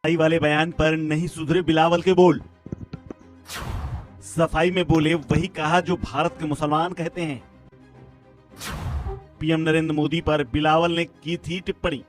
सफाई वाले बयान पर नहीं सुधरे बिलावल के बोल। सफाई में बोले वही कहा जो भारत के मुसलमान कहते हैं। पीएम नरेंद्र मोदी पर बिलावल ने की थी टिप्पणी।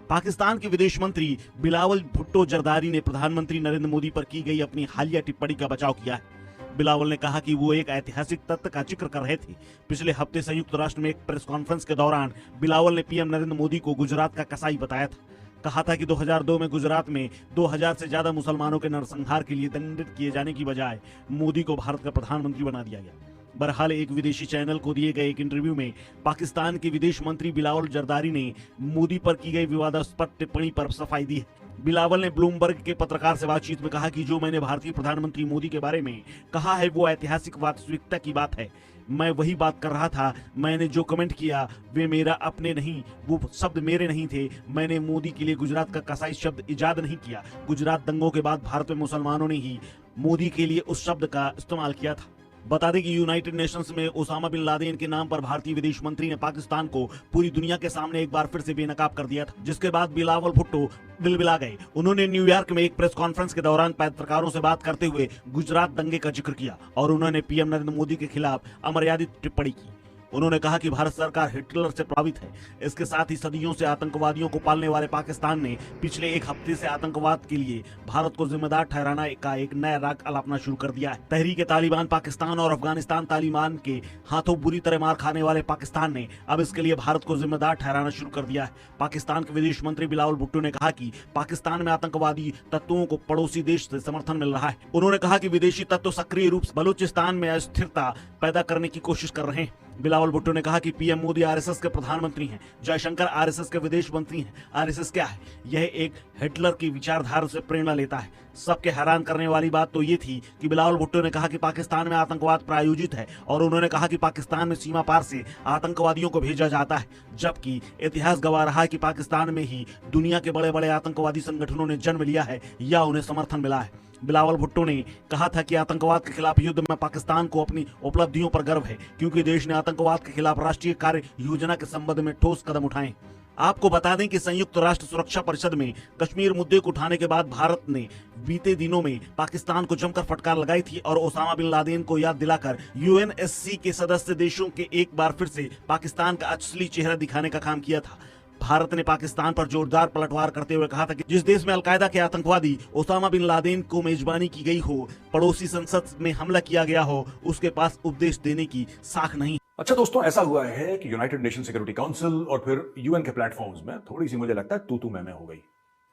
पाकिस्तान के विदेश मंत्री बिलावल भुट्टो जरदारी ने प्रधानमंत्री नरेंद्र मोदी पर की गई अपनी हालिया टिप्पणी का बचाव किया है। बिलावल ने कहा कि वो एक ऐतिहासिक तथ्य का जिक्र कर रहे थे। पिछले हफ्ते संयुक्त राष्ट्र में एक प्रेस कॉन्फ्रेंस के दौरान बिलावल ने पीएम नरेंद्र मोदी को गुजरात का कसाई बताया था। कहा था कि 2002 में गुजरात में 2000 से ज्यादा मुसलमानों के नरसंहार के लिए दंडित किए जाने की बजाय मोदी को भारत का प्रधानमंत्री बना दिया गया। बहरहाल एक विदेशी चैनल को दिए गए एक इंटरव्यू में पाकिस्तान के विदेश मंत्री बिलावल जरदारी ने मोदी पर की गई विवादास्पद टिप्पणी पर सफाई दी है। बिलावल ने ब्लूमबर्ग के पत्रकार से बातचीत में कहा कि जो मैंने भारतीय प्रधानमंत्री मोदी के बारे में कहा है वो ऐतिहासिक वास्तविकता की बात है। मैं वही बात कर रहा था। मैंने जो कमेंट किया वे मेरा अपने नहीं, वो शब्द मेरे नहीं थे। मैंने मोदी के लिए गुजरात का कसाई शब्द इजाद नहीं किया। गुजरात दंगों के बाद भारत में मुसलमानों ने ही मोदी के लिए उस शब्द का इस्तेमाल किया था। बता दें कि यूनाइटेड नेशंस में ओसामा बिन लादेन के नाम पर भारतीय विदेश मंत्री ने पाकिस्तान को पूरी दुनिया के सामने एक बार फिर से बेनकाब कर दिया था, जिसके बाद बिलावल भुट्टो बिलबिला गए। उन्होंने न्यूयॉर्क में एक प्रेस कॉन्फ्रेंस के दौरान पत्रकारों से बात करते हुए गुजरात दंगे का जिक्र किया और उन्होंने पीएम नरेंद्र मोदी के खिलाफ अमर्यादित टिप्पणी की। उन्होंने कहा कि भारत सरकार हिटलर से प्रभावित है। इसके साथ ही सदियों से आतंकवादियों को पालने वाले पाकिस्तान ने पिछले एक हफ्ते से आतंकवाद के लिए भारत को जिम्मेदार ठहराने का एक नया राग अलापना शुरू कर दिया है। तहरीक तालिबान पाकिस्तान और अफगानिस्तान तालिबान के हाथों बुरी तरह मार खाने वाले पाकिस्तान ने अब इसके लिए भारत को जिम्मेदार ठहराना शुरू कर दिया है। पाकिस्तान के विदेश मंत्री बिलावल भुट्टो ने कहा कि पाकिस्तान में आतंकवादी तत्वों को पड़ोसी देश से समर्थन मिल रहा है। उन्होंने कहा कि विदेशी तत्व सक्रिय रूप से बलूचिस्तान में अस्थिरता पैदा करने की कोशिश कर रहे हैं। बिलावल भुट्टो ने कहा कि पीएम मोदी आरएसएस के प्रधानमंत्री हैं, जयशंकर आरएसएस के विदेश मंत्री हैं। आरएसएस क्या है? यह एक हिटलर की विचारधारा से प्रेरणा लेता है। सबके हैरान करने वाली बात तो ये थी कि बिलावल भुट्टो ने कहा कि पाकिस्तान में आतंकवाद प्रायोजित है और उन्होंने कहा कि पाकिस्तान में सीमा पार से आतंकवादियों को भेजा जाता है, जबकि इतिहास गवाह रहा है कि पाकिस्तान में ही दुनिया के बड़े बड़े आतंकवादी संगठनों ने जन्म लिया है या उन्हें समर्थन मिला है। बिलावल भुट्टो ने कहा था कि आतंकवाद के खिलाफ युद्ध में पाकिस्तान को अपनी उपलब्धियों पर गर्व है, क्योंकि देश ने आतंकवाद के खिलाफ राष्ट्रीय कार्य योजना के संबंध में ठोस कदम उठाए। आपको बता दें कि संयुक्त राष्ट्र सुरक्षा परिषद में कश्मीर मुद्दे को उठाने के बाद भारत ने बीते दिनों में पाकिस्तान को जमकर फटकार लगाई थी और ओसामा बिन लादेन को याद दिलाकर यूएनएससी के सदस्य देशों के एक बार फिर से पाकिस्तान का असली चेहरा दिखाने का काम किया था। भारत ने पाकिस्तान पर जोरदार पलटवार करते हुए कहा था कि जिस देश में अलकायदा के आतंकवादी ओसामा बिन लादेन को मेजबानी की गई हो, पड़ोसी संसद में हमला किया गया हो, उसके पास उपदेश देने की साख नहीं। अच्छा दोस्तों, ऐसा हुआ है कि यूनाइटेड नेशन सिक्योरिटी काउंसिल और फिर यूएन के प्लेटफॉर्म्स में थोड़ी सी मुझे लगता है तू मैं हो गई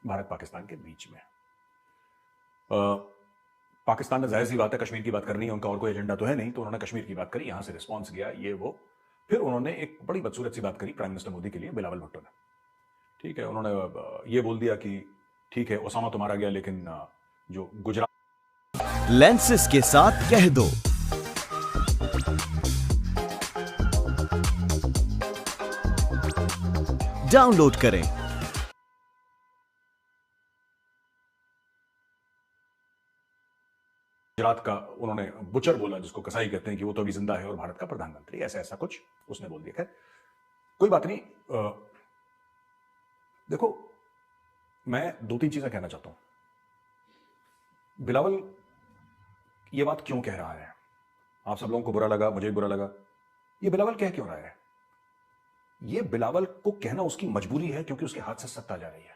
भारत पाकिस्तान के बीच में। पाकिस्तान ने जाहिर सी बात है कश्मीर की बात करनी है, उनका और कोई एजेंडा तो है नहीं, तो उन्होंने कश्मीर की बात करी, यहां से रिस्पॉन्स गया ये वो। फिर उन्होंने एक बड़ी बदसूरत सी बात करी प्राइम मिनिस्टर मोदी के लिए, बिलावल भुट्टो ने। ठीक है, उन्होंने ये बोल दिया कि ठीक है ओसामा तो मारा गया, लेकिन जो गुजरात लेंसेज के साथ कह दो। डाउनलोड करें। गुजरात का उन्होंने बुचर बोला, जिसको कसाई कहते हैं, कि वो तो अभी जिंदा है और भारत का प्रधानमंत्री, ऐसा ऐसा कुछ उसने बोल दिया। खैर कोई बात नहीं। देखो, मैं दो तीन चीजें कहना चाहता हूं। बिलावल ये बात क्यों कह रहा है? आप सब लोगों को बुरा लगा, मुझे भी बुरा लगा। ये बिलावल कह क्यों रहा है? ये बिलावल को कहना उसकी मजबूरी है, क्योंकि उसके हाथ से सत्ता जा रही है।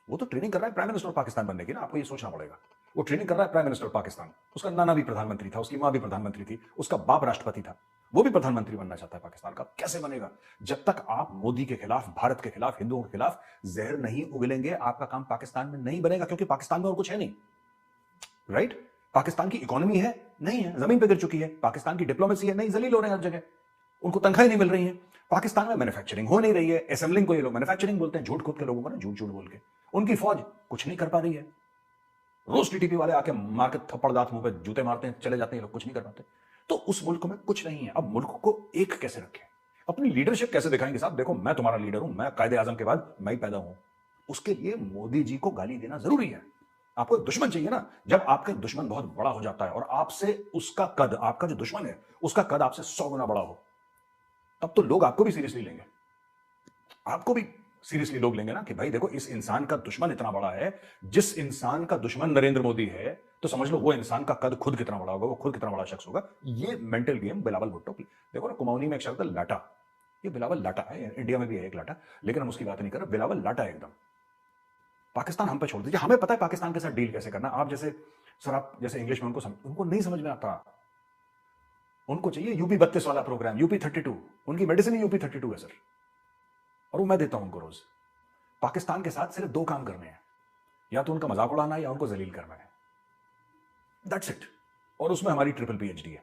वो तो ट्रेनिंग कर रहा है प्राइम मिनिस्टर पाकिस्तान बनने की ना, आपको ये सोचना पड़ेगा। वो ट्रेनिंग कर रहा है प्राइम मिनिस्टर पाकिस्तान। उसका नाना भी प्रधानमंत्री था, उसकी मां भी प्रधानमंत्री थी, उसका बाप राष्ट्रपति था, वो भी प्रधानमंत्री बनना चाहता है पाकिस्तान का। कैसे बनेगा? जब तक आप मोदी के खिलाफ, भारत के खिलाफ, हिंदुओं के खिलाफ जहर नहीं उगलेंगे, आपका काम पाकिस्तान में नहीं बनेगा, क्योंकि पाकिस्तान में और कुछ है नहीं। राइट? पाकिस्तान की इकोनॉमी है नहीं है, जमीन पे गिर चुकी है। पाकिस्तान की डिप्लोमेसी है नहीं, जलील हो रहे हैं हर जगह, उनको तनख्वाहें नहीं मिल रही है। पाकिस्तान में मैन्युफैक्चरिंग हो नहीं रही है। असेंबलिंग को ये लोग मैन्युफैक्चरिंग बोलते हैं, झूठ खोद के लोगों को ना, झूठ झूठ बोल के। उनकी फौज कुछ नहीं कर पा रही है। रोज टीटीपी वाले आके मार के थप्पड़ दांत मुंह पे जूते मारते हैं, चले जाते हैं, लोग कुछ नहीं कर पाते। तो उस मुल्क में कुछ नहीं है। अब मुल्क को एक कैसे रखें? अपनी लीडरशिप कैसे दिखाएंगे? साहब देखो, मैं तुम्हारा लीडर हूं, मैं कायदे आजम के बाद मैं ही पैदा हूं। उसके लिए मोदी जी को गाली देना जरूरी है। आपको एक दुश्मन चाहिए ना। जब आपका दुश्मन बहुत बड़ा हो जाता है और आपसे उसका कद, आपका जो दुश्मन है उसका कद आपसे 100 गुना बड़ा हो, तब तो लोग आपको भी सीरियसली लेंगे, आपको भी सीरियसली लोग लेंगे ना कि भाई देखो इस इंसान का दुश्मन इतना बड़ा है, जिस इंसान का दुश्मन नरेंद्र मोदी है, तो समझ लो वो इंसान का कद खुद कितना बड़ा होगा, वो खुद कितना बड़ा शख्स होगा। ये मेंटल गेम बिलावल भुट्टो की। देखो ना, कुमाऊनी में एक शब्द है लाटा, ये बिलावल लाटा है, इंडिया में भी है एक लाटा, लेकिन हम उसकी बात नहीं कर रहे। बिलावल लाटा है एकदम। पाकिस्तान हम पे छोड़ दीजिए, हमें पता है पाकिस्तान के साथ डील कैसे करना। आप जैसे सर, आप जैसे इंग्लिश में उनको नहीं समझ में आता। उनको चाहिए यूपी 32 वाला प्रोग्राम, यूपी 32, उनकी मेडिसिन ही यूपी 32 है सर, और वो मैं देता हूं उनको रोज। पाकिस्तान के साथ सिर्फ 2 काम करने हैं, या तो उनका मजाक उड़ाना है या उनको जलील करना है, दैट्स इट। और उसमें हमारी ट्रिपल PhD है।